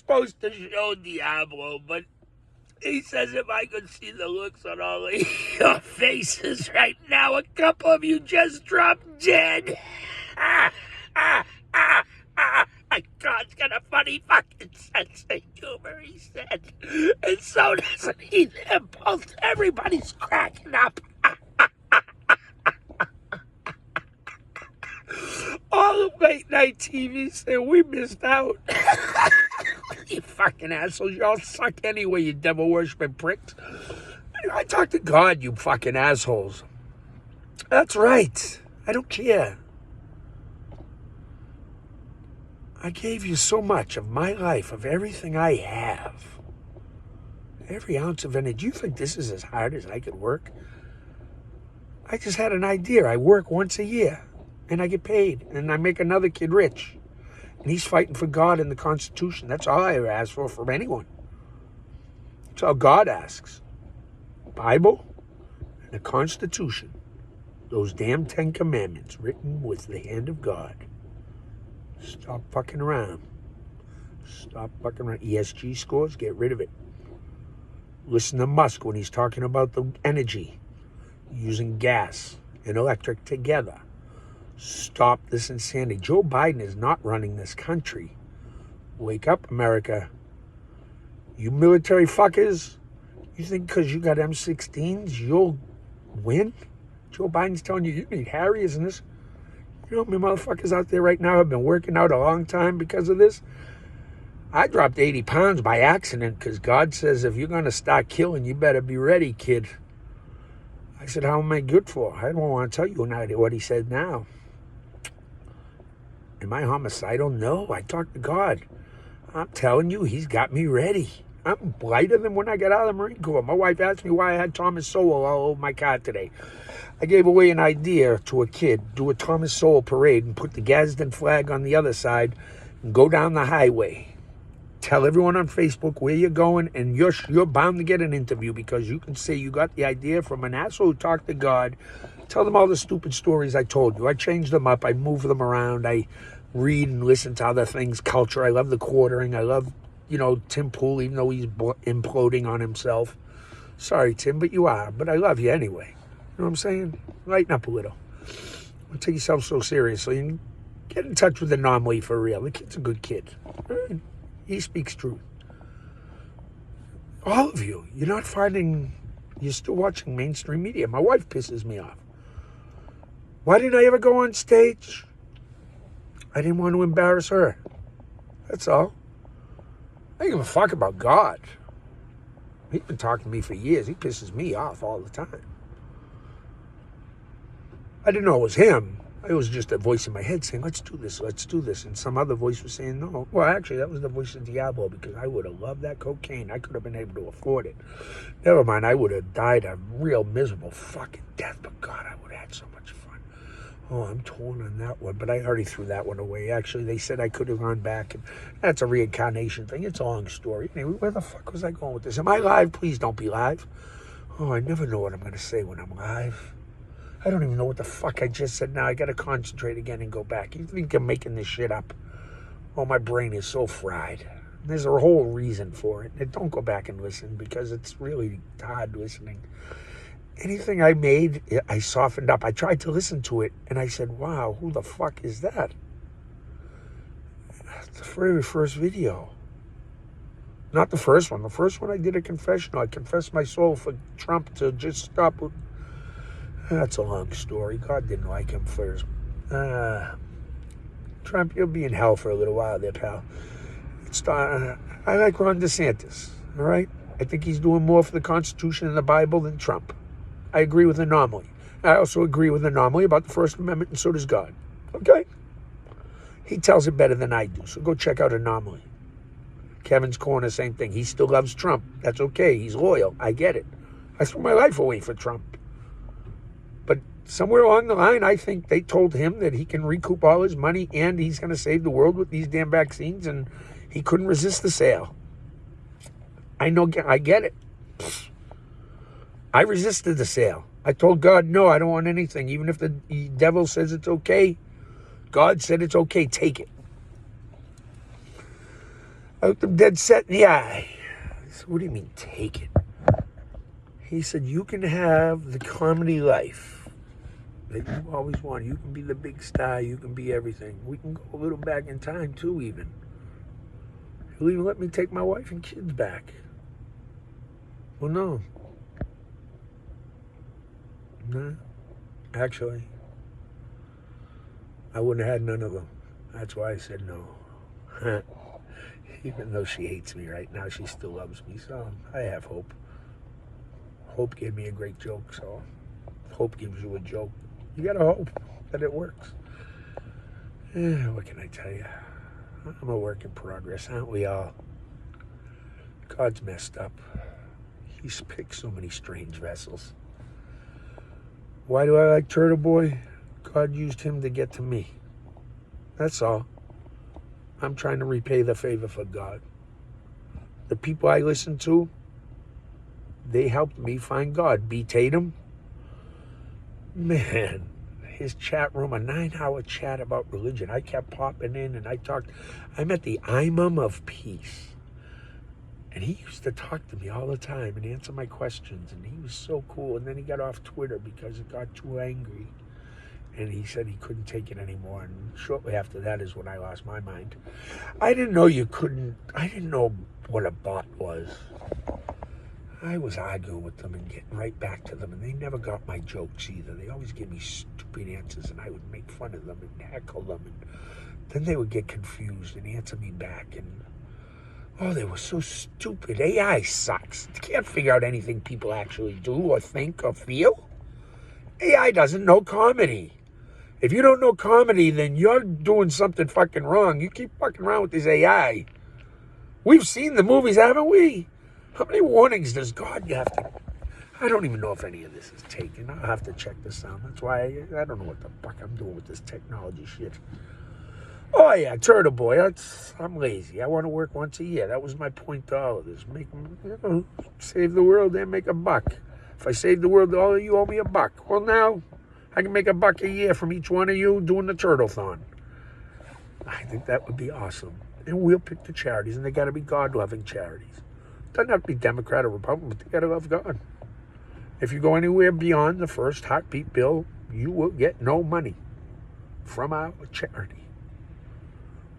supposed to show Diablo, but he says if I could see the looks on all of your faces right now, a couple of you just dropped dead. God's got a funny fucking sense of humor, he said. And so doesn't he. They're both, everybody's cracking up. All the late night TV said we missed out. You fucking assholes. You all suck anyway, you devil worshipping pricks. I talk to God, you fucking assholes. That's right. I don't care. I gave you so much of my life, of everything I have. Every ounce of energy. Do you think this is as hard as I could work? I just had an idea. I work once a year, and I get paid, and I make another kid rich. And he's fighting for God and the Constitution. That's all I ever ask for from anyone. That's all God asks. Bible and the Constitution. Those damn 10 Commandments written with the hand of God. Stop fucking around. Stop fucking around. ESG scores, get rid of it. Listen to Musk when he's talking about the energy, using gas and electric together. Stop this insanity. Joe Biden is not running this country. Wake up, America. You military fuckers, you think because you got M16s you'll win? Joe Biden's telling you need Harriers and this. You know how many motherfuckers out there right now have been working out a long time because of this? I dropped 80 pounds by accident because God says if you're going to start killing, you better be ready, kid. I said, how am I good for? I don't want to tell you what he said now. Am I homicidal? No, I talked to God. I'm telling you, he's got me ready. I'm lighter than when I got out of the Marine Corps. My wife asked me why I had Thomas Sowell all over my car today. I gave away an idea to a kid, do a Thomas Sowell parade and put the Gadsden flag on the other side and go down the highway. Tell everyone on Facebook where you're going, and you're bound to get an interview because you can say you got the idea from an asshole who talked to God. Tell them all the stupid stories I told you. I changed them up. I move them around. I read and listen to other things, culture. I love the quartering. I love, Tim Pool, even though he's imploding on himself. Sorry, Tim, but you are. But I love you anyway. You know what I'm saying? Lighten up a little. Don't take yourself so seriously and get in touch with Anomaly for real. The kid's a good kid. He speaks truth. All of you, you're still watching mainstream media. My wife pisses me off. Why didn't I ever go on stage? I didn't want to embarrass her. That's all. I don't give a fuck about God. He's been talking to me for years. He pisses me off all the time. I didn't know it was him. It was just a voice in my head saying, let's do this. And some other voice was saying, no. Well, actually, that was the voice of Diablo because I would have loved that cocaine. I could have been able to afford it. Never mind, I would have died a real miserable fucking death. But God, I would have had so much fun. Oh, I'm torn on that one. But I already threw that one away. Actually, they said I could have gone back. And that's a reincarnation thing. It's a long story. Anyway, where the fuck was I going with this? Am I live? Please don't be live. Oh, I never know what I'm going to say when I'm live. I don't even know what the fuck I just said now. I got to concentrate again and go back. You think I'm making this shit up? Oh, my brain is so fried. There's a whole reason for it. And don't go back and listen because it's really hard listening. Anything I made, I softened up. I tried to listen to it, and I said, wow, who the fuck is that? The very first video. Not the first one. The first one I did a confessional. I confessed my soul for Trump to just stop. That's a long story. God didn't like him first. Trump, you'll be in hell for a little while there, pal. I like Ron DeSantis, all right? I think he's doing more for the Constitution and the Bible than Trump. I agree with Anomaly. I also agree with Anomaly about the First Amendment, and so does God. Okay? He tells it better than I do, so go check out Anomaly. Kevin's Corner, same thing. He still loves Trump. That's okay. He's loyal. I get it. I threw my life away for Trump. But somewhere along the line, I think they told him that he can recoup all his money and he's going to save the world with these damn vaccines, and he couldn't resist the sale. I know, I get it. I resisted the sale. I told God, no, I don't want anything. Even if the devil says it's okay, God said it's okay, take it. I looked him dead set in the eye. I said, what do you mean, take it? He said, you can have the comedy life that you always wanted. You can be the big star. You can be everything. We can go a little back in time, too, even. He'll even let me take my wife and kids back. Well, no. No. Actually, I wouldn't have had none of them. That's why I said no. Even though she hates me right now, she still loves me, so I have hope. Hope gave me a great joke, so hope gives you a joke. You gotta hope that it works. What can I tell you? I'm a work in progress, aren't we all? God's messed up. He's picked so many strange vessels. Why do I like Turtle Boy? God used him to get to me. That's all. I'm trying to repay the favor for God. The people I listen to, they helped me find God. B. Tatum, man, his chat room, a 9-hour chat about religion. I kept popping in and I talked. I met the Imam of Peace. And he used to talk to me all the time and answer my questions. And he was so cool. And then he got off Twitter because it got too angry. And he said he couldn't take it anymore. And shortly after that is when I lost my mind. I didn't know I didn't know what a bot was. I was arguing with them and getting right back to them. And they never got my jokes either. They always gave me stupid answers. And I would make fun of them and heckle them. And then they would get confused and answer me back. And oh, they were so stupid. AI sucks. They can't figure out anything people actually do or think or feel. AI doesn't know comedy. If you don't know comedy, then you're doing something fucking wrong. You keep fucking around with this AI. We've seen the movies, haven't we? How many warnings does God you have to... I don't even know if any of this is taken. I'll have to check this out. That's why I don't know what the fuck I'm doing with this technology shit. Oh, yeah, Turtle Boy. I'm lazy. I want to work once a year. That was my point to all of this. Save the world and make a buck. If I save the world, all of you owe me a buck. Well, now I can make a buck a year from each one of you doing the Turtle-thon. I think that would be awesome. And we'll pick the charities, and they got to be God-loving charities. Doesn't have to be Democrat or Republican, but they got to love God. If you go anywhere beyond the first heartbeat bill, you will get no money from our charity.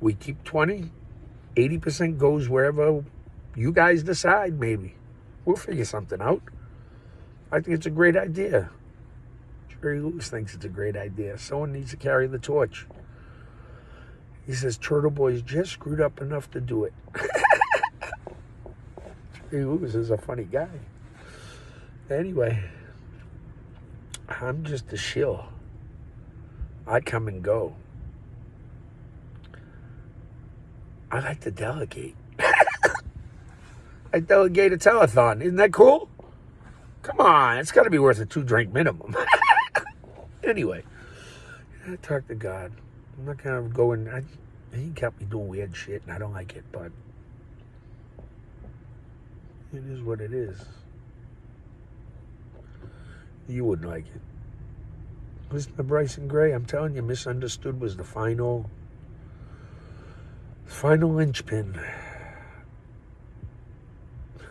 We keep 20, 80% goes wherever you guys decide, maybe. We'll figure something out. I think it's a great idea. Jerry Lewis thinks it's a great idea. Someone needs to carry the torch. He says, Turtle Boy's just screwed up enough to do it. Jerry Lewis is a funny guy. Anyway, I'm just a shill. I come and go. I like to delegate. I delegate a telethon. Isn't that cool? Come on, it's got to be worth a 2-drink minimum. Anyway, I talk to God. I'm not going to go in. He kept me doing weird shit, and I don't like it, but it is what it is. You wouldn't like it. Listen to Bryson Gray. I'm telling you, Misunderstood was the final linchpin.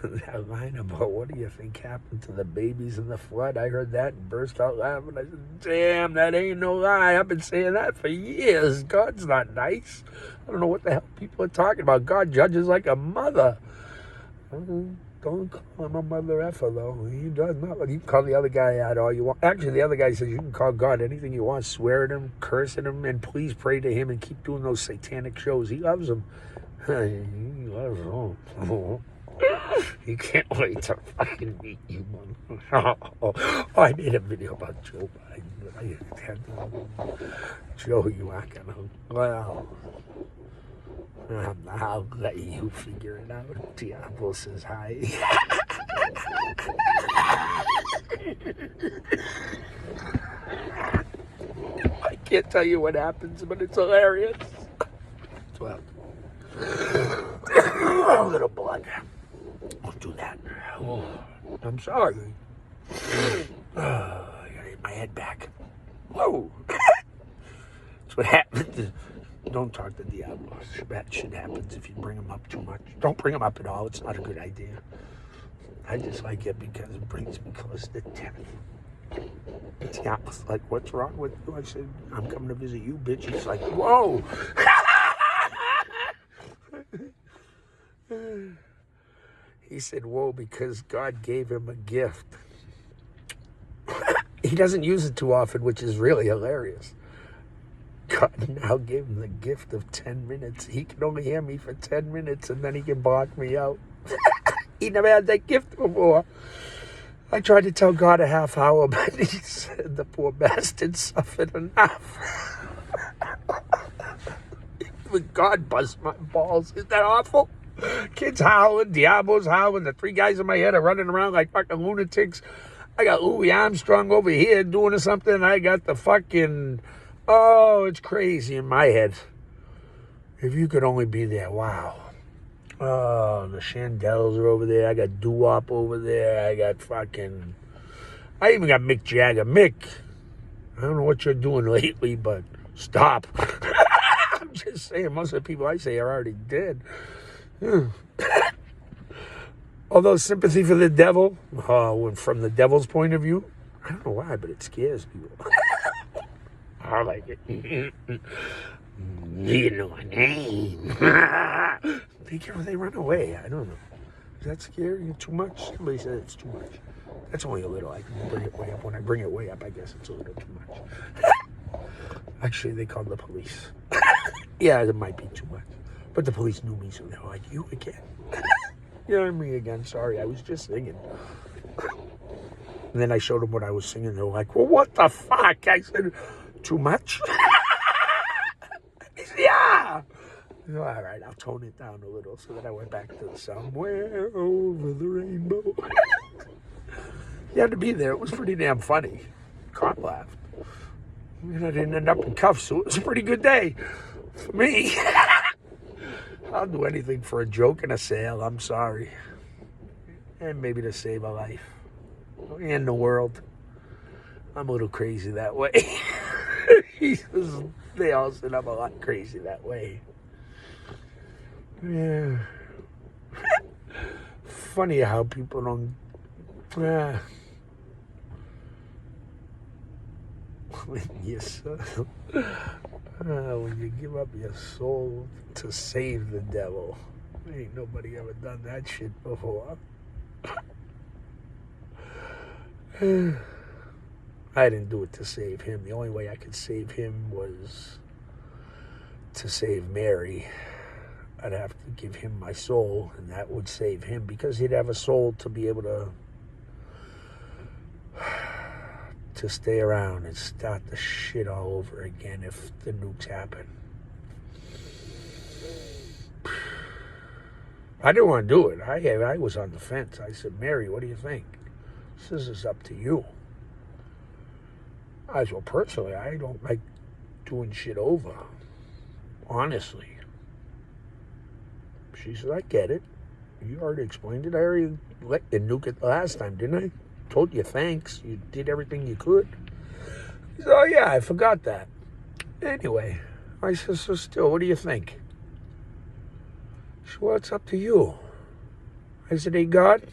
That line about what do you think happened to the babies in the flood? I heard that and burst out laughing. I said, damn, that ain't no lie. I've been saying that for years. God's not nice. I don't know what the hell people are talking about. God judges like a mother. Don't call him a mother effer, though. He does not. You can call the other guy out all you want. Actually, the other guy says you can call God anything you want. Swear at him, curse at him, and please pray to him and keep doing those satanic shows. He loves them. He loves them. He can't wait to fucking meet you, man. Oh, I made a video about Joe Biden. Joe, you aren't gonna. Well, I'll let you figure it out. Diablo says hi. I can't tell you what happens, but it's hilarious. Well, a little blood. Don't do that. Oh, I'm sorry. I gotta get my head back. Whoa. That's what happens. Don't talk to Diablo. Bad shit happens if you bring him up too much. Don't bring him up at all. It's not a good idea. I just like it because it brings me close to death. Diablo's like, what's wrong with you? I said, I'm coming to visit you, bitch. He's like, whoa. He said, whoa, because God gave him a gift. He doesn't use it too often, which is really hilarious. God now gave him the gift of 10 minutes. He can only hear me for 10 minutes, and then he can block me out. He never had that gift before. I tried to tell God a half hour, but he said the poor bastard suffered enough. Even God busts my balls. Isn't that awful? Kids howling, Diablo's howling, the three guys in my head are running around like fucking lunatics. I got Louis Armstrong over here doing something. I got the fucking... Oh, it's crazy in my head. If you could only be there, wow. Oh, the Chandels are over there. I got doo-wop over there. I got fucking... I even got Mick Jagger. Mick, I don't know what you're doing lately, but stop. I'm just saying, most of the people I say are already dead. Although sympathy for the devil, from the devil's point of view, I don't know why, but it scares people. I like it. You know my name. They run away. I don't know. Does that scare you too much? Somebody said it's too much. That's only a little. I can bring it way up. When I bring it way up, I guess it's a little too much. Actually, they called the police. Yeah, it might be too much. But the police knew me, so they were like, you again? Yeah, me again. Sorry, I was just singing. And then I showed them what I was singing. They were like, well, what the fuck? I said, too much? He said, yeah. I said, all right, I'll tone it down a little. So then I went back to the somewhere over the rainbow. You had to be there. It was pretty damn funny. Cop laughed. And I didn't end up in cuffs, so it was a pretty good day for me. I'll do anything for a joke and a sale. I'm sorry. And maybe to save a life. And the world. I'm a little crazy that way. They all said I'm a lot crazy that way. Yeah. Funny how people don't... when you give up your soul to save the devil. Ain't nobody ever done that shit before. I didn't do it to save him. The only way I could save him was to save Mary. I'd have to give him my soul, and that would save him, because he'd have a soul to be able to stay around and start the shit all over again if the nukes happen. I didn't want to do it. I was on the fence. I said, Mary, what do you think? This is up to you. I said, well, personally, I don't like doing shit over. Honestly. She said, I get it. You already explained it. I already let you nuke it last time, didn't I? Told you thanks. You did everything you could. He said, oh, yeah, I forgot that. Anyway, I said, so still, what do you think? She said, well, it's up to you. I said, hey, God?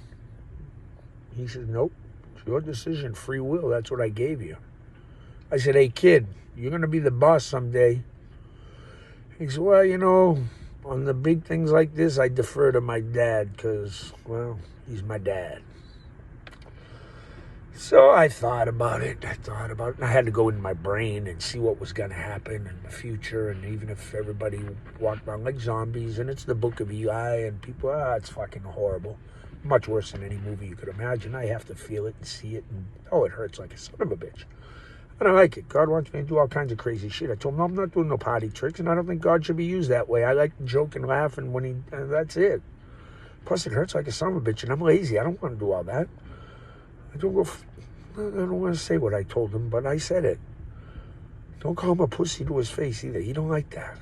He said, nope. It's your decision, free will. That's what I gave you. I said, hey, kid, you're going to be the boss someday. He said, well, you know, on the big things like this, I defer to my dad because, well, he's my dad. So I thought about it. And I had to go in my brain and see what was going to happen in the future. And even if everybody walked around like zombies, and it's the Book of Eli, and people, it's fucking horrible. Much worse than any movie you could imagine. I have to feel it and see it, and it hurts like a son of a bitch. And I like it. God wants me to do all kinds of crazy shit. I told him, no, I'm not doing no party tricks, and I don't think God should be used that way. I like to joke and laugh, and that's it. Plus, it hurts like a son of a bitch, and I'm lazy. I don't want to do all that. I don't want to say what I told him, but I said it. Don't call him a pussy to his face either. He don't like that.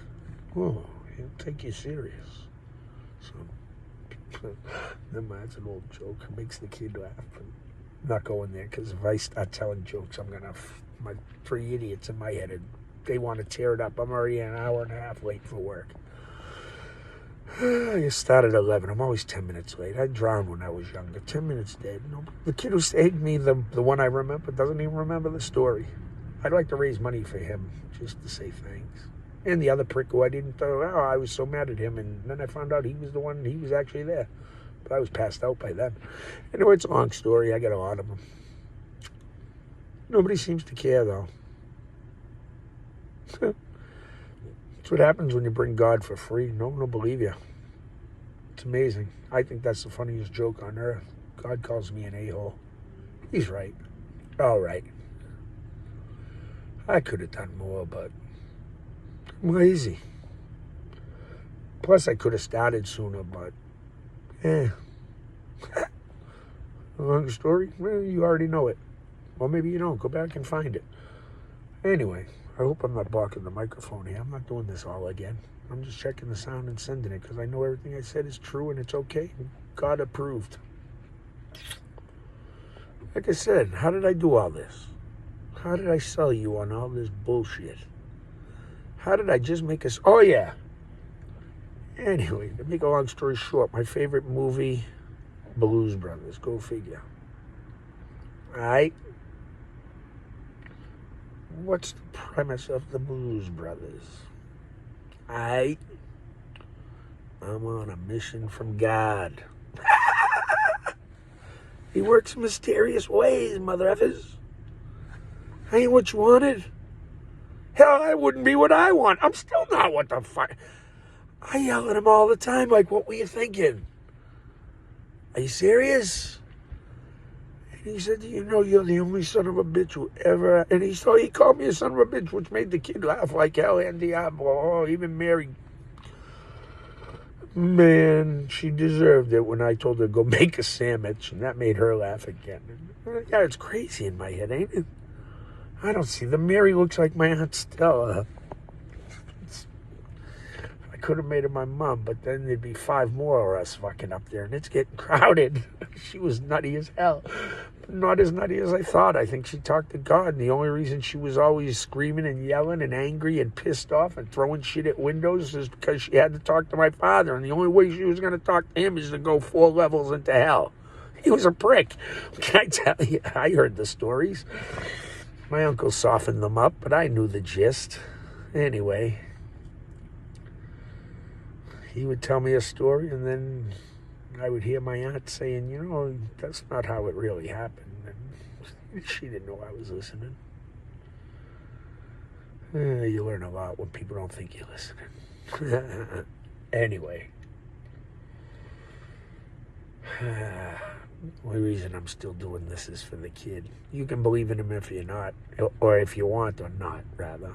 Oh, he'll take you serious. So, that's an old joke. It makes the kid laugh. I'm not going there, because if I start telling jokes, I'm going to... My three idiots in my head would they want to tear it up. I'm already an hour and a half late for work. You start at 11. I'm always 10 minutes late. I drowned when I was younger. 10 minutes dead. No, the kid who saved me, the one I remember, doesn't even remember the story. I'd like to raise money for him just to say thanks. And the other prick who I didn't throw out, I was so mad at him, and then I found out he was the one, he was actually there. But I was passed out by then. Anyway, it's a long story. I got a lot of them. Nobody seems to care, though. That's what happens when you bring God for free. No one will believe you. It's amazing. I think that's the funniest joke on earth. God calls me an a-hole. He's right. All right. I could have done more, but I'm lazy. Plus, I could have started sooner, but long story? Well, you already know it. Or maybe you don't. Go back and find it. Anyway, I hope I'm not blocking the microphone here. I'm not doing this all again. I'm just checking the sound and sending it because I know everything I said is true and it's okay. God approved. Like I said, how did I do all this? How did I sell you on all this bullshit? How did I just make us... Oh, yeah. Anyway, to make a long story short, my favorite movie, Blues Brothers. Go figure. All right? What's the premise of the Blues Brothers? I'm on a mission from God. He works in mysterious ways, mother effers. Ain't what you wanted. Hell, I wouldn't be what I want. I'm still not what the fuck. I yell at him all the time, like, what were you thinking? Are you serious? He said, you know, you're the only son of a bitch who ever... And he called me a son of a bitch, which made the kid laugh like hell. And Diablo, oh, even Mary. Man, she deserved it when I told her to go make a sandwich. And that made her laugh again. Yeah, it's crazy in my head, ain't it? I don't see them. Mary looks like my Aunt Stella. I could have made her my mom, but then there'd be 5 more of us fucking up there, and it's getting crowded. She was nutty as hell. Not as nutty as I thought. I think she talked to God, and the only reason she was always screaming and yelling and angry and pissed off and throwing shit at windows is because she had to talk to my father, and the only way she was going to talk to him is to go 4 levels into hell. He was a prick. Can I tell you? I heard the stories. My uncle softened them up, but I knew the gist. Anyway, he would tell me a story, and then I would hear my aunt saying, you know, that's not how it really happened. And she didn't know I was listening. You learn a lot when people don't think you're listening. Anyway. The only reason I'm still doing this is for the kid. You can believe in him if you're not, or if you want or not, rather.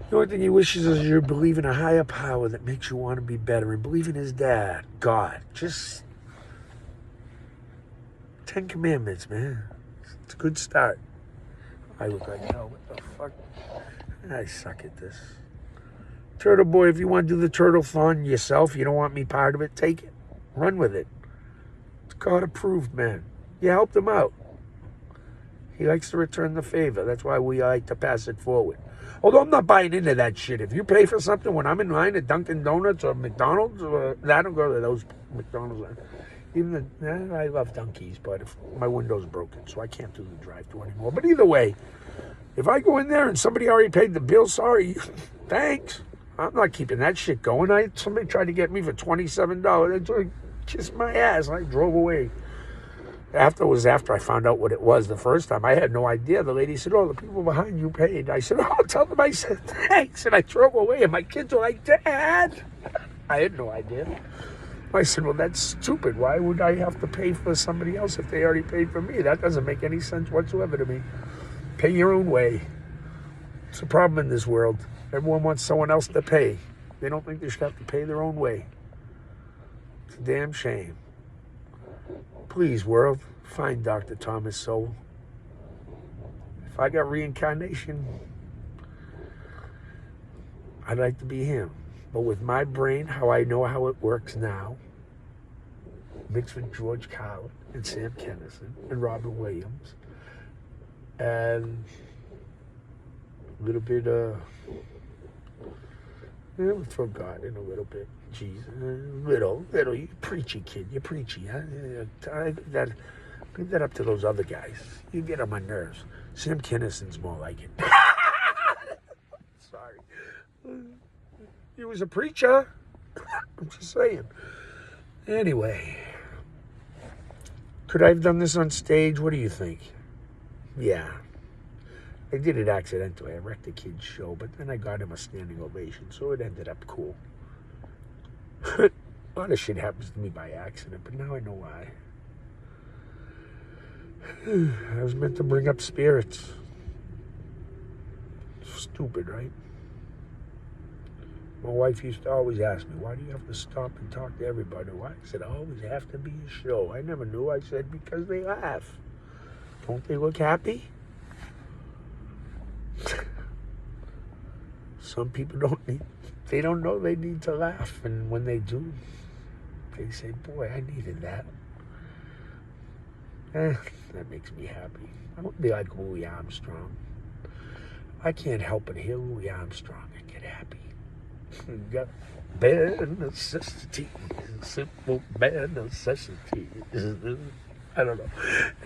The only thing he wishes is you believe in a higher power that makes you want to be better, and believe in his dad, God. Just 10 commandments, man. It's a good start. I look like hell. What the fuck? I suck at this. Turtle boy, if you want to do the turtle thon yourself, you don't want me part of it, take it. Run with it. It's God approved, man. You helped him out. He likes to return the favor. That's why we like to pass it forward. Although I'm not buying into that shit. If you pay for something when I'm in line at Dunkin' Donuts or McDonald's, I don't go to those McDonald's. Even I love Dunkies, but if my window's broken, so I can't do the drive-thru anymore. But either way, if I go in there and somebody already paid the bill, sorry, thanks. I'm not keeping that shit going. Somebody tried to get me for $27. They kissed my ass. I drove away. After I found out what it was the first time. I had no idea. The lady said, oh, the people behind you paid. I said, oh, tell them I said thanks. And I drove away, and my kids were like, Dad. I had no idea. I said, well, that's stupid. Why would I have to pay for somebody else if they already paid for me? That doesn't make any sense whatsoever to me. Pay your own way. It's a problem in this world. Everyone wants someone else to pay. They don't think they should have to pay their own way. It's a damn shame. Please, world, find Dr. Thomas Sowell. If I got reincarnation, I'd like to be him. But with my brain, how I know how it works now, mixed with George Carlin and Sam Kinison and Robin Williams, and A little bit, yeah, we'll throw God in a little bit. Jeez, little, you preachy kid, you preachy, huh? Leave that up to those other guys. You get on my nerves. Sam Kinnison's more like it. Sorry. He was a preacher. I'm just saying. Anyway, could I have done this on stage? What do you think? Yeah. I did it accidentally. I wrecked the kid's show, but then I got him a standing ovation, so it ended up cool. A lot of shit happens to me by accident, but now I know why. I was meant to bring up spirits. Stupid, right? My wife used to always ask me, why do you have to stop and talk to everybody? Why? I said, I always have to be a show. I never knew. I said, because they laugh. Don't they look happy? Some people they don't know they need to laugh. And when they do, they say, boy, I needed that. That makes me happy. I don't be like Louis Armstrong. I can't help but hear Louis Armstrong and get happy. You got bare necessities, simple bare necessities. I don't know.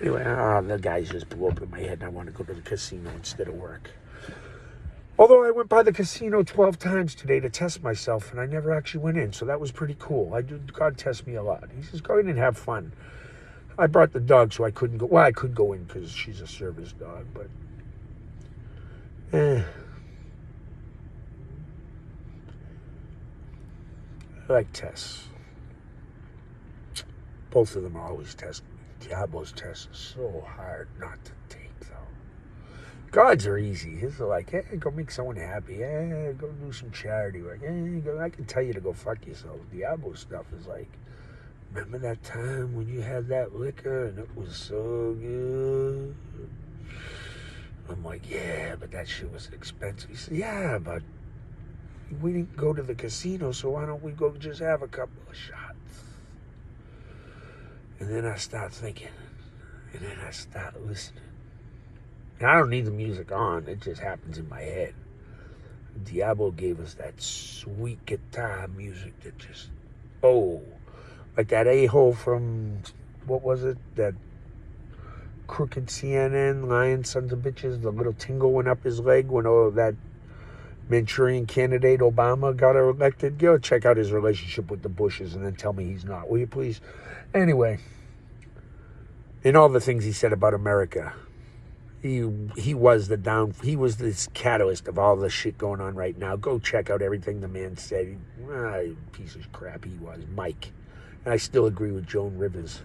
Anyway, the guys just blew up in my head and I want to go to the casino instead of work. Although I went by the casino 12 times today to test myself and I never actually went in, so that was pretty cool. God tests me a lot. He says, go in and have fun. I brought the dog, so I couldn't go. Well, I could go in because she's a service dog, but I like tests. Both of them are always testing me. Diablo's test is so hard not to take, though. God's are easy. His are like, hey, go make someone happy. Hey, go do some charity work. Hey, I can tell you to go fuck yourself. Diablo stuff is like, remember that time when you had that liquor and it was so good? I'm like, yeah, but that shit was expensive. He said, yeah, but we didn't go to the casino, so why don't we go just have a couple of shots? And then I start thinking, and then I start listening. And I don't need the music on, it just happens in my head. Diablo gave us that sweet guitar music that just, like that a-hole from, what was it? That crooked CNN, lying sons of bitches, the little tingle went up his leg when that Manchurian candidate Obama got elected. Go check out his relationship with the Bushes and then tell me he's not, will you please? Anyway, and all the things he said about America. He was this catalyst of all the shit going on right now. Go check out everything the man said. Piece of crap he was, Mike. And I still agree with Joan Rivers.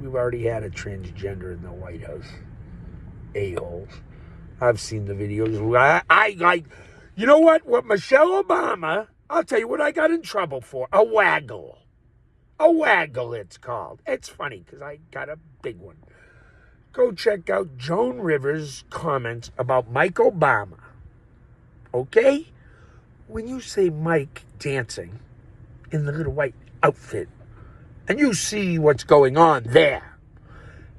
We've already had a transgender in the White House. A-holes. I've seen the videos. I like, you know what? What Michelle Obama, I'll tell you what I got in trouble for. A waggle. A waggle, it's called. It's funny because I got a big one. Go check out Joan Rivers' comments about Mike Obama. Okay? When you say Mike dancing in the little white outfit, and you see what's going on there,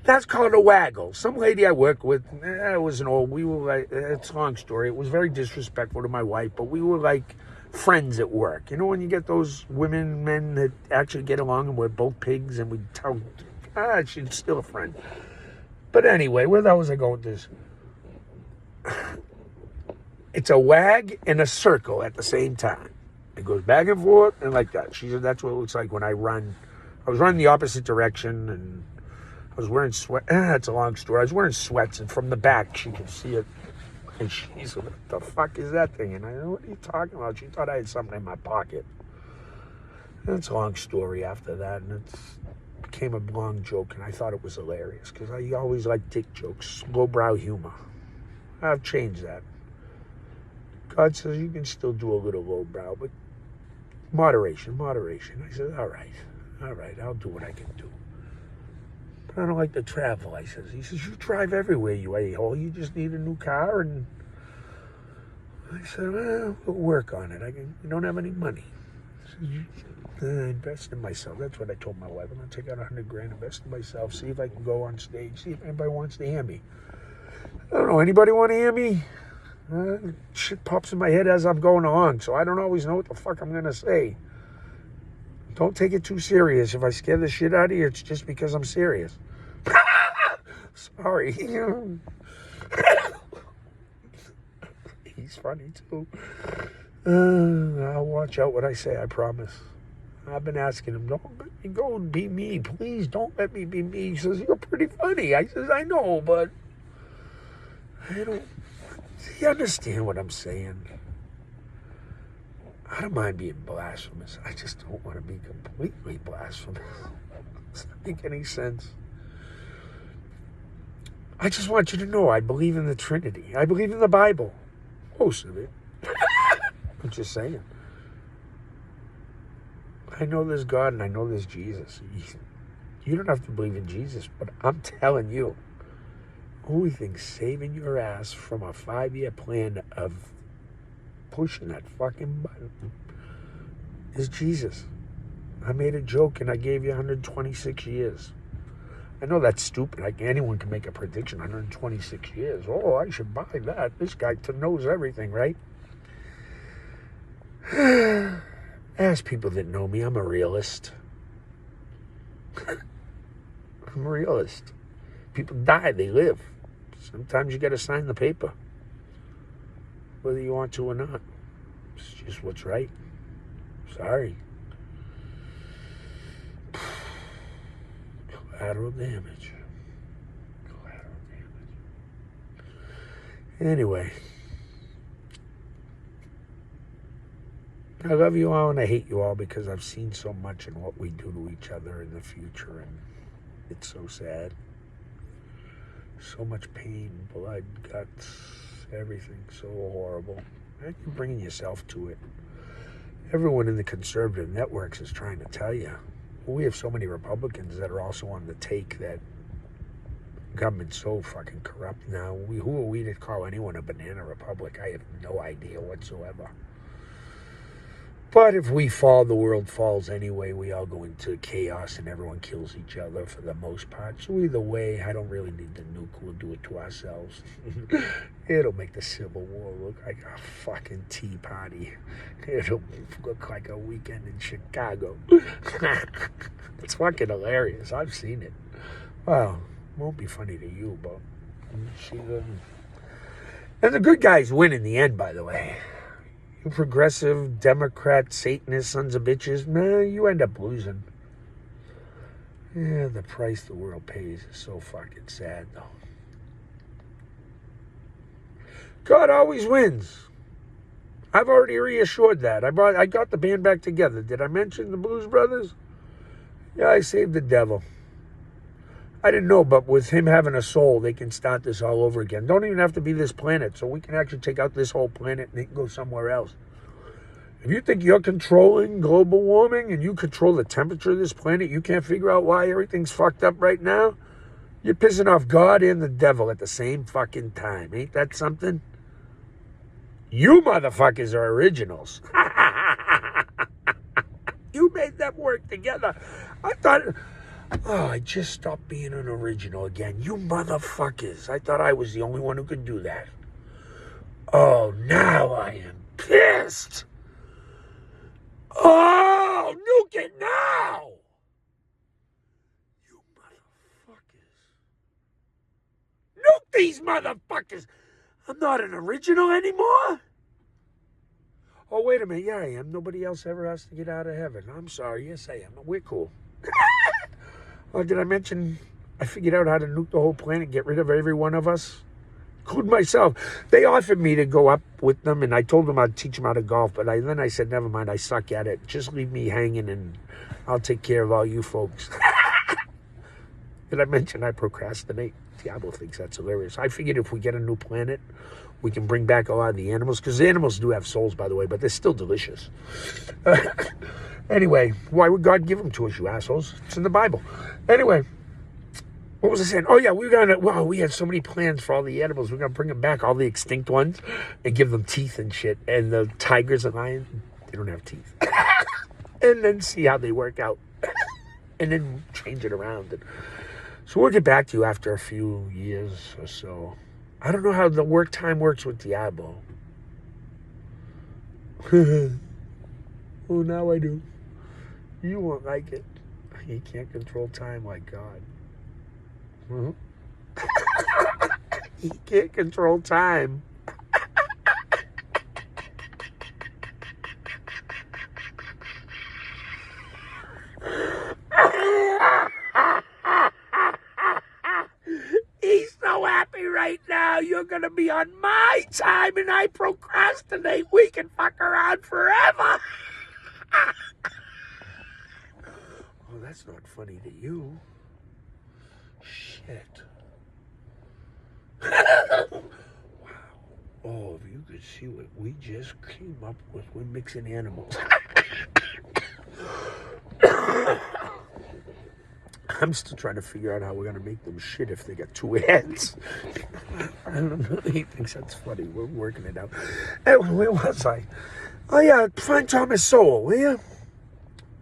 that's called a waggle. Some lady I work with, it was an old, we were like, it's a long story. It was very disrespectful to my wife, but we were like friends at work. You know when you get those women, men that actually get along and we're both pigs and we tell, she's still a friend. But anyway, where the hell was I going with this? It's a wag and a circle at the same time. It goes back and forth and like that. She said that's what it looks like when I run. I was running the opposite direction and I was wearing sweat. It's a long story. I was wearing sweats and from the back she could see it. And she said, what the fuck is that thing? And I said, what are you talking about? She thought I had something in my pocket. And it's a long story after that. And it became a long joke. And I thought it was hilarious because I always like dick jokes, lowbrow humor. I've changed that. God says you can still do a little lowbrow, but moderation. I said, all right, I'll do what I can do. But I don't like to travel, I says. He says, you drive everywhere, you a-hole. You just need a new car. And I said, well, we'll work on it. You don't have any money. He said, invest in myself. That's what I told my wife. I'm going to take out $100,000, invest in myself, see if I can go on stage, see if anybody wants to hear me. I don't know. Anybody want to hear me? Shit pops in my head as I'm going along, so I don't always know what the fuck I'm going to say. Don't take it too serious. If I scare the shit out of you, it's just because I'm serious. Sorry. He's funny, too. I'll watch out what I say, I promise. I've been asking him, don't let me go and be me. Please don't let me be me. He says, you're pretty funny. I says, I know, but I don't... You understand what I'm saying? I don't mind being blasphemous. I just don't want to be completely blasphemous. Does that make any sense? I just want you to know I believe in the Trinity. I believe in the Bible. Most of it. I'm just saying. I know there's God and I know there's Jesus. You don't have to believe in Jesus, but I'm telling you, only thing saving your ass from a 5-year plan of pushing that fucking button is Jesus. I made a joke and I gave you 126 years. I know that's stupid. Anyone can make a prediction. 126 years. Oh, I should buy that. This guy knows everything, right? Ask people that know me. I'm a realist. I'm a realist. People die. They live. Sometimes you got to sign the paper, whether you want to or not. It's just what's right. Sorry. Collateral damage. Collateral damage. Anyway. I love you all and I hate you all because I've seen so much in what we do to each other in the future, and it's so sad. So much pain, blood, guts, everything so horrible. And you're bringing yourself to it. Everyone in the conservative networks is trying to tell you. We have so many Republicans that are also on the take that government's so fucking corrupt now. Who are we to call anyone a banana republic? I have no idea whatsoever. But if we fall, the world falls anyway. We all go into chaos and everyone kills each other for the most part. So either way, I don't really need the nuke. We'll do it to ourselves. It'll make the Civil War look like a fucking tea party. It'll look like a weekend in Chicago. It's fucking hilarious. I've seen it. Well, it won't be funny to you, but and the good guys win in the end, by the way. Progressive, Democrat, Satanist, sons of bitches, man, you end up losing. Yeah, the price the world pays is so fucking sad, though. God always wins. I've already reassured that. I got the band back together. Did I mention the Blues Brothers? Yeah, I saved the devil. I didn't know, but with him having a soul, they can start this all over again. Don't even have to be this planet, so we can actually take out this whole planet and they can go somewhere else. If you think you're controlling global warming and you control the temperature of this planet, you can't figure out why everything's fucked up right now, you're pissing off God and the devil at the same fucking time. Ain't that something? You motherfuckers are originals. You made them work together. I thought... Oh, I just stopped being an original again. You motherfuckers. I thought I was the only one who could do that. Oh, now I am pissed. Oh, nuke it now. You motherfuckers. Nuke these motherfuckers. I'm not an original anymore. Oh, wait a minute. Yeah, I am. Nobody else ever has to get out of heaven. I'm sorry. Yes, I am. We're cool. Oh, did I mention I figured out how to nuke the whole planet, get rid of every one of us? Including myself. They offered me to go up with them, and I told them I'd teach them how to golf, but then I said, never mind, I suck at it. Just leave me hanging, and I'll take care of all you folks. Did I mention I procrastinate? Diablo thinks that's hilarious. I figured if we get a new planet, we can bring back a lot of the animals, because the animals do have souls, by the way, but they're still delicious. Anyway, why would God give them to us, you assholes? It's in the Bible. Anyway, what was I saying? Oh, yeah, we had so many plans for all the animals. We're going to bring them back, all the extinct ones, and give them teeth and shit. And the tigers and lions, they don't have teeth. And then see how they work out. And then change it around. So we'll get back to you after a few years or so. I don't know how the work time works with Diablo. Oh, now I do. You won't like it. He can't control time like God. Mm-hmm. He can't control time. He's so happy right now. You're going to be on my time and I procrastinate. We can fuck around forever. Oh, that's not funny to you. Shit. Wow. Oh, if you could see what we just came up with. We're mixing animals. I'm still trying to figure out how we're going to make them shit if they got two heads. I don't know. He thinks that's funny. We're working it out. Hey, where was I? Oh, yeah. Find Thomas Sowell, will you?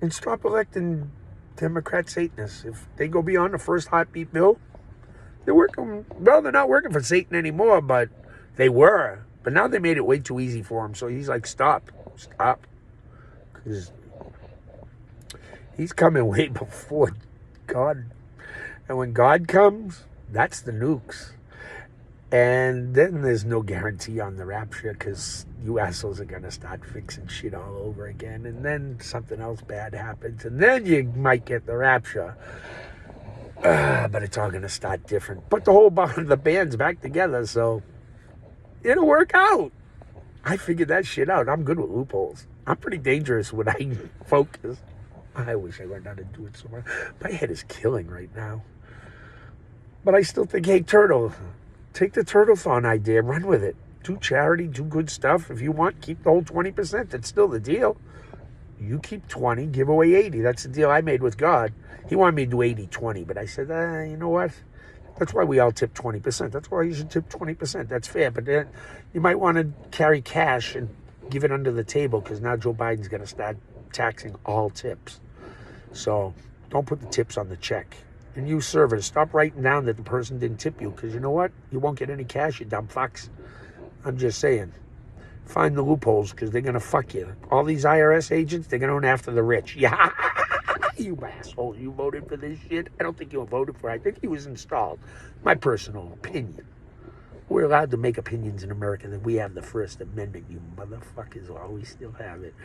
And stop electing Democrat Satanists. If they go beyond the first heartbeat bill, they're working. Well, they're not working for Satan anymore, but they were. But now they made it way too easy for him. So he's like, stop. Because he's coming way before God. And when God comes, that's the nukes. And then there's no guarantee on the rapture because you assholes are going to start fixing shit all over again. And then something else bad happens. And then you might get the rapture. But it's all going to start different. Put the whole the band's back together, so it'll work out. I figured that shit out. I'm good with loopholes. I'm pretty dangerous when I focus. I wish I learned how to do it somewhere. My head is killing right now. But I still think, hey, Turtle, take the Turtle-thon idea, run with it. Do charity, do good stuff. If you want, keep the whole 20%. That's still the deal. You keep 20, give away 80. That's the deal I made with God. He wanted me to do 80-20, but I said, you know what? That's why we all tip 20%. That's why you should tip 20%. That's fair. But then you might want to carry cash and give it under the table because now Joe Biden's going to start taxing all tips. So don't put the tips on the check. And you servers, stop writing down that the person didn't tip you because you know what? You won't get any cash, you dumb fucks. I'm just saying. Find the loopholes because they're going to fuck you. All these IRS agents, they're going to after the rich. Yeah, you asshole. You voted for this shit? I don't think you voted for it. I think he was installed. My personal opinion. We're allowed to make opinions in America that we have the First Amendment. You motherfuckers always still have it.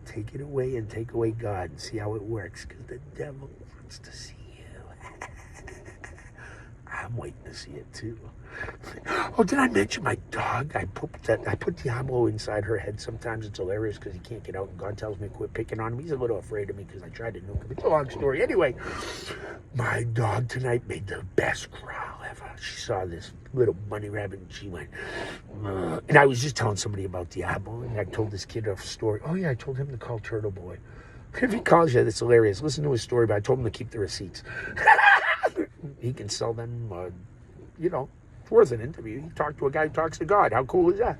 Take it away and take away God and see how it works because the devil wants to see you. I'm waiting to see it too. Oh, did I mention my dog? I put Diablo inside her head. Sometimes it's hilarious because he can't get out, and God tells me to quit picking on him. He's a little afraid of me because I tried to nuke him. It's a long story. Anyway, my dog tonight made the best growl ever. She saw this little bunny rabbit and she went, and I was just telling somebody about Diablo, and I told this kid a story. Oh yeah, I told him to call Turtle Boy. If he calls you, that's hilarious. Listen to his story, but I told him to keep the receipts. He can sell them, it's worth an interview. He talked to a guy who talks to God. How cool is that?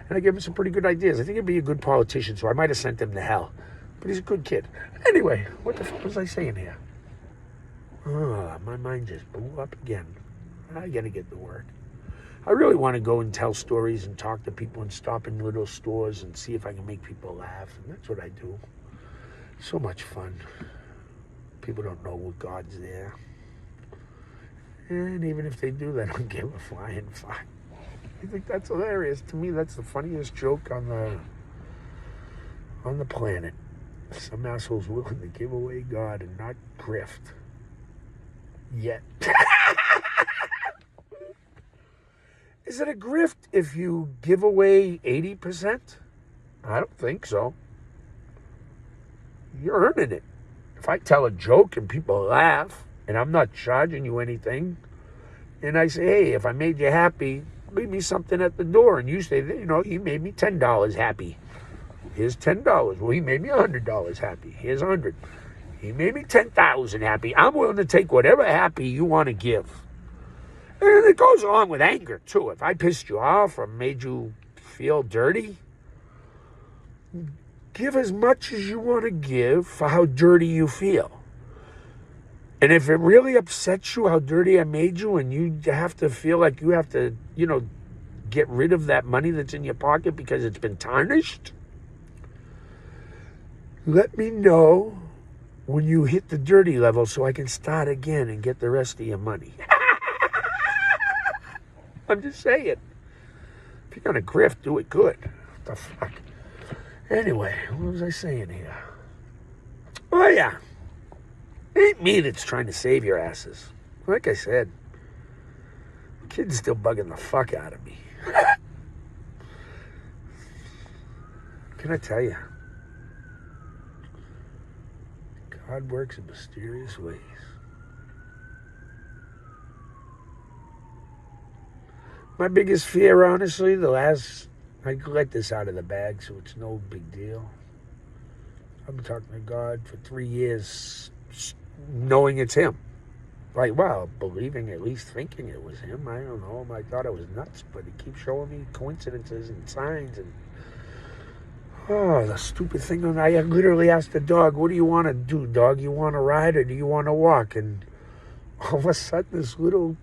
And I gave him some pretty good ideas. I think he'd be a good politician, so I might have sent him to hell. But he's a good kid. Anyway, what the fuck was I saying here? Oh, my mind just blew up again. I gotta get to work. I really want to go and tell stories and talk to people and stop in little stores and see if I can make people laugh. And that's what I do. So much fun. People don't know what God's there. And even if they do, they don't give a flying fuck. I think that's hilarious. To me, that's the funniest joke on the planet. Some asshole's willing to give away God and not grift. Yet. Is it a grift if you give away 80%? I don't think so. You're earning it. If I tell a joke and people laugh, and I'm not charging you anything, and I say, hey, if I made you happy, leave me something at the door, and you say, he made me $10 happy. Here's $10. Well, he made me $100 happy. Here's $100. He made me $10,000 happy. I'm willing to take whatever happy you want to give. And it goes along with anger, too. If I pissed you off or made you feel dirty, give as much as you want to give for how dirty you feel. And if it really upsets you how dirty I made you and you have to feel like you have to, get rid of that money that's in your pocket because it's been tarnished? Let me know when you hit the dirty level so I can start again and get the rest of your money. I'm just saying. If you're going to grift, do it good. What the fuck? Anyway, what was I saying here? Oh, yeah. It ain't me that's trying to save your asses. Like I said, the kid's still bugging the fuck out of me. Can I tell you? God works in mysterious ways. My biggest fear, honestly, I let this out of the bag, so it's no big deal. I've been talking to God for 3 years, knowing it's him. Like, well, believing, at least thinking it was him. I don't know. I thought I was nuts, but he keeps showing me coincidences and signs. And oh, the stupid thing. I literally asked the dog, what do you want to do, dog? You want to ride or do you want to walk? And all of a sudden, this little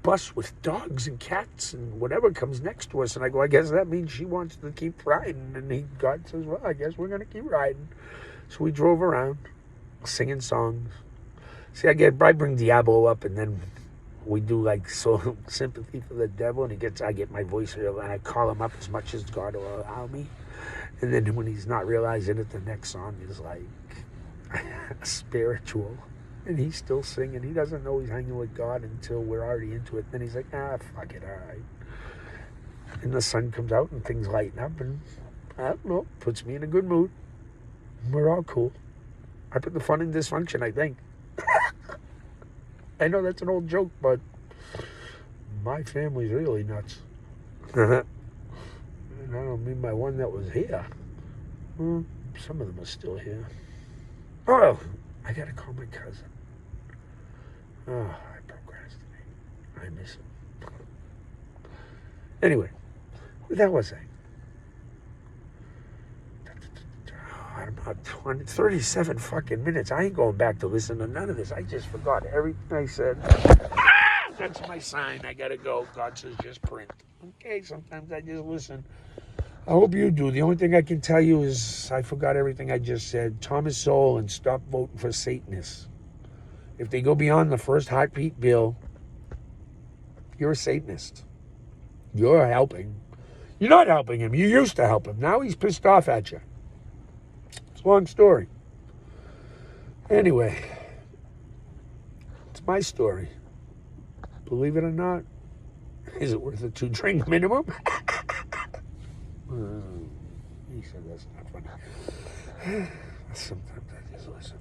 bus with dogs and cats and whatever comes next to us, and I go, I guess that means she wants to keep riding. And God says, well, I guess we're going to keep riding. So we drove around singing songs. See, I bring Diablo up, and then we do like so sympathy for the devil, and I get my voice real, and I call him up as much as God will allow me. And then when he's not realizing it, the next song is like spiritual. And he's still singing. He doesn't know he's hanging with God until we're already into it. Then he's like, fuck it, all right. And the sun comes out and things lighten up, and I don't know, puts me in a good mood. We're all cool. I put the fun in dysfunction, I think. I know that's an old joke, but my family's really nuts. And I don't mean my one that was here. Well, some of them are still here. Oh, I gotta call my cousin. Oh, I procrastinate. I miss him. Anyway, what the hell was I? About 37 fucking minutes. I ain't going back to listen to none of this. I just forgot everything I said. That's my sign. I gotta go. God says just print. Okay, sometimes I just listen. I hope you do. The only thing I can tell you is I forgot everything I just said. Thomas Sowell, and stop voting for Satanists. If they go beyond the first heartbeat bill, you're a Satanist. You're helping. You're not helping him. You used to help him. Now he's pissed off at you. It's a long story. Anyway, it's my story. Believe it or not, is it worth a 2-drink minimum? He said that's not funny. Sometimes I just listen.